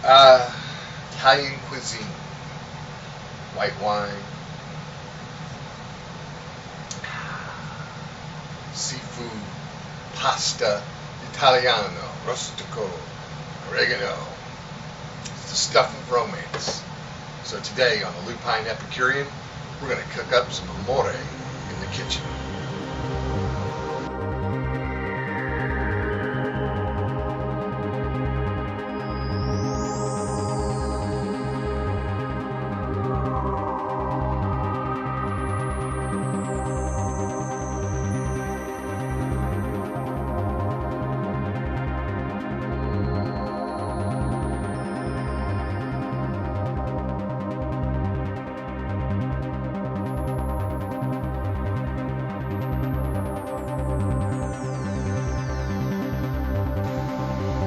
Uh, Italian cuisine, white wine, seafood, pasta, Italiano, rustico, oregano. It's the stuff of romance. So today on the Lupine Epicurean, we're going to cook up some amore in the kitchen.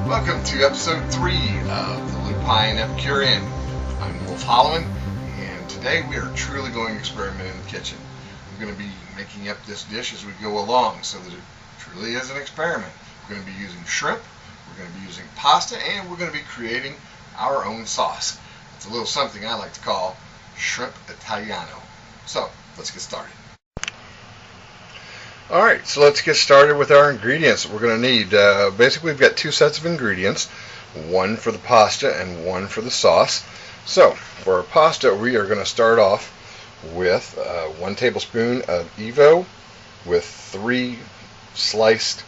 Welcome to episode 3 of the Lupine Epicurean. I'm Wolf Holloman, and today we are truly going to experiment in the kitchen. I'm going to be making up this dish as we go along so that it truly is an experiment. We're going to be using shrimp, we're going to be using pasta, and we're going to be creating our own sauce. It's a little something I like to call shrimp Italiano. So, let's get started. Alright, so let's get started with our ingredients that we're going to need. Basically, we've got 2 sets of ingredients, one for the pasta and one for the sauce. So, for our pasta, we are going to start off with 1 tablespoon of Evo with 3 sliced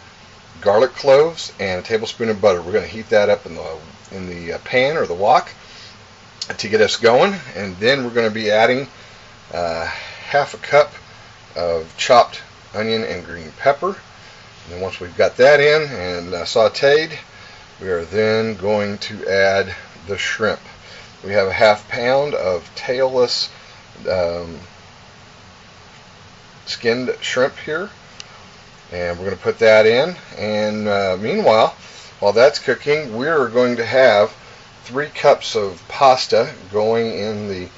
garlic cloves and a tablespoon of butter. We're going to heat that up in the pan or the wok to get us going, and then we're going to be adding half a cup of chopped onion and green pepper. And then once we've got that in and sauteed, we are then going to add the shrimp. We have a half pound of tailless skinned shrimp here, and we're going to put that in. And meanwhile, while that's cooking, we're going to have 3 cups of pasta going in the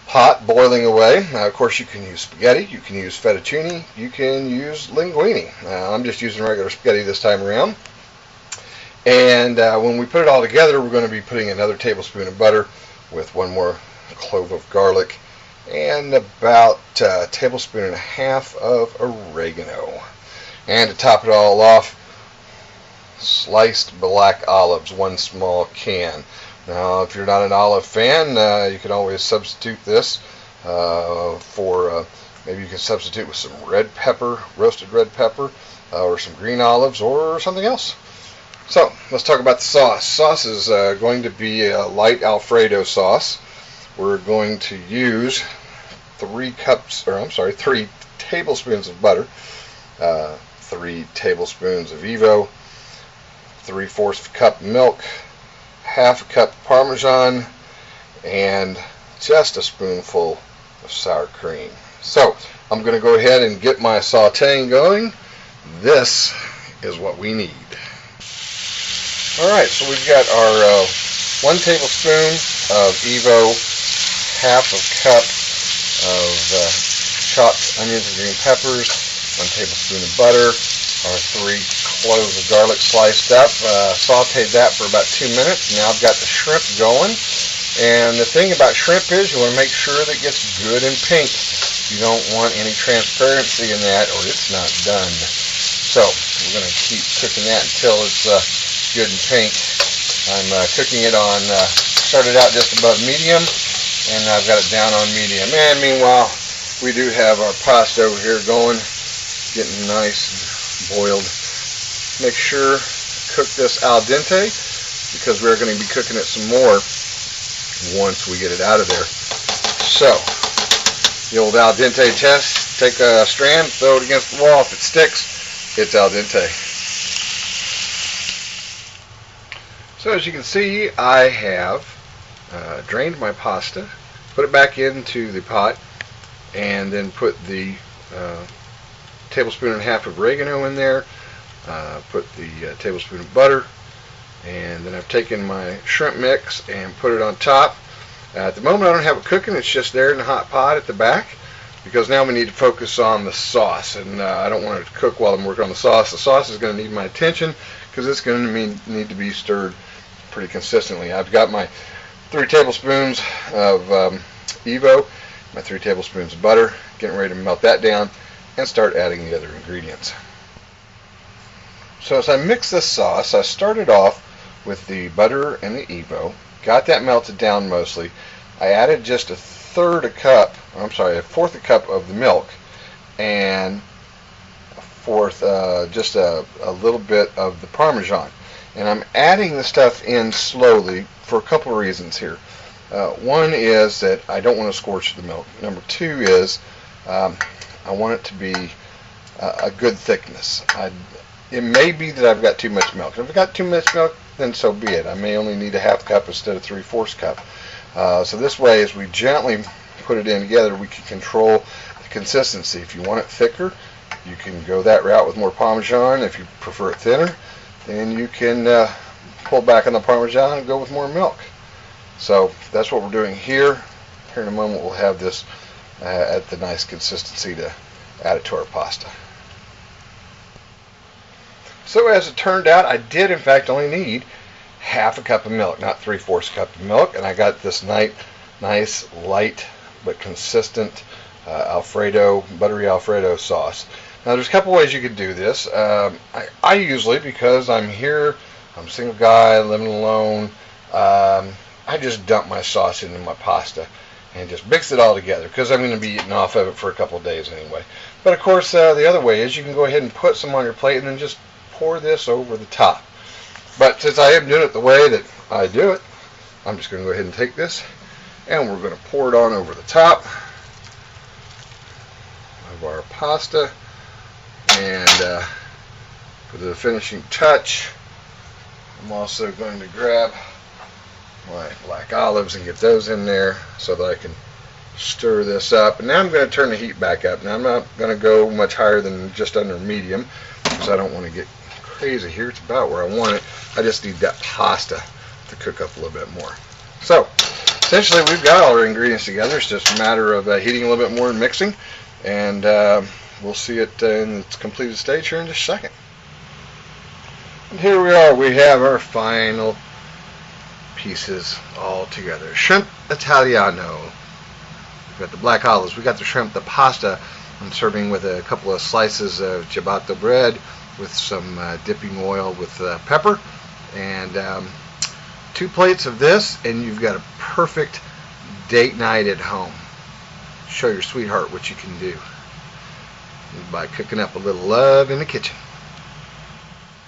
pot boiling away. Now, of course, you can use spaghetti, you can use fettuccine, you can use linguine. I'm just using regular spaghetti this time around. And when we put it all together, we're going to be putting another tablespoon of butter with 1 more clove of garlic and about a tablespoon and a half of oregano. And to top it all off, sliced black olives, 1 small can. Now, if you're not an olive fan, you can always substitute this for, maybe you can substitute with some red pepper, roasted red pepper, or some green olives, or something else. So, let's talk about the sauce. Sauce is going to be a light Alfredo sauce. We're going to use 3 tablespoons of butter, 3 tablespoons of Evo, 3/4 cup milk, half a cup of Parmesan, and just a spoonful of sour cream. So I'm going to go ahead and get my sauteing going. This is what we need. Alright, so we've got our 1 tablespoon of Evo, half a cup of chopped onions and green peppers, 1 tablespoon of butter, our 3 cloves of garlic sliced up, sauteed that for about 2 minutes. Now I've got the shrimp going, and the thing about shrimp is you want to make sure that it gets good and pink. You don't want any transparency in that or it's not done. So we're going to keep cooking that until it's good and pink. I'm cooking it on, started out just above medium, and I've got it down on medium. And meanwhile, we do have our pasta over here going, getting nice boiled. Make sure to cook this al dente because we're going to be cooking it some more once we get it out of there. So, the old al dente test, take a strand, throw it against the wall. If it sticks, it's al dente. So as you can see, I have drained my pasta, put it back into the pot, and then put the tablespoon and a half of oregano in there, put the tablespoon of butter, and then I've taken my shrimp mix and put it on top. At the moment I don't have it cooking, it's just there in the hot pot at the back, because now we need to focus on the sauce, and I don't want it to cook while I'm working on the sauce. The sauce is going to need my attention because it's going to need to be stirred pretty consistently. I've got my 3 tablespoons of Evo, my 3 tablespoons of butter, getting ready to melt that down and start adding the other ingredients. So as I mix this sauce, I started off with the butter and the Evo, got that melted down mostly. I added just a fourth a cup of the milk, and just a little bit of the Parmesan. And I'm adding the stuff in slowly for a couple of reasons here. One is that I don't want to scorch the milk. Number 2 is I want it to be a good thickness. It may be that I've got too much milk. If I've got too much milk, then so be it. I may only need a half cup instead of 3/4 cup. So this way, as we gently put it in together, we can control the consistency. If you want it thicker, you can go that route with more Parmesan. If you prefer it thinner, then you can pull back on the Parmesan and go with more milk. So that's what we're doing here. Here in a moment we'll have this at the nice consistency to add it to our pasta. So as it turned out, I did in fact only need half a cup of milk, not 3/4 cup of milk, and I got this nice light but consistent buttery Alfredo sauce. Now there's a couple ways you could do this. I usually, because I'm here, I'm a single guy living alone, I just dump my sauce into my pasta and just mix it all together, because I'm going to be eating off of it for a couple of days anyway. But of course the other way is you can go ahead and put some on your plate and then just pour this over the top. But since I am doing it the way that I do it, I'm just going to go ahead and take this and we're going to pour it on over the top of our pasta. And for the finishing touch, I'm also going to grab my black olives and get those in there so that I can stir this up. And now I'm going to turn the heat back up. Now I'm not going to go much higher than just under medium, because I don't want to get crazy here. It's about where I want it. I just need that pasta to cook up a little bit more. So essentially we've got all our ingredients together. It's just a matter of heating a little bit more and mixing, and we'll see it in its completed stage here in just a second. And here we are. We have our final pieces all together. Shrimp Italiano. We've got the black olives. We got the shrimp, the pasta. I'm serving with a couple of slices of ciabatta bread with some dipping oil with pepper, and 2 plates of this, and you've got a perfect date night at home. Show your sweetheart what you can do by cooking up a little love in the kitchen.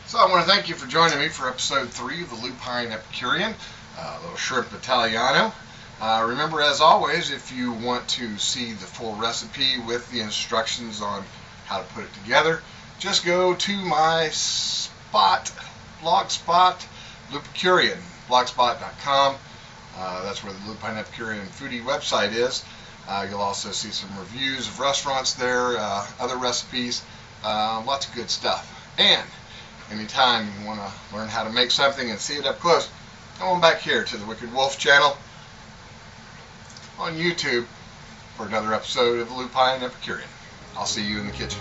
So I want to thank you for joining me for episode 3 of the Lupine Epicurean, a little shrimp Italiano. Remember, as always, if you want to see the full recipe with the instructions on how to put it together, just go to my blogspot, Epicurean, blogspot.com. That's where the Lupine Epicurean foodie website is. You'll also see some reviews of restaurants there, other recipes, lots of good stuff. And anytime you want to learn how to make something and see it up close, come on back here to the Wicked Wolf channel on YouTube for another episode of the Lupine Epicurean. I'll see you in the kitchen.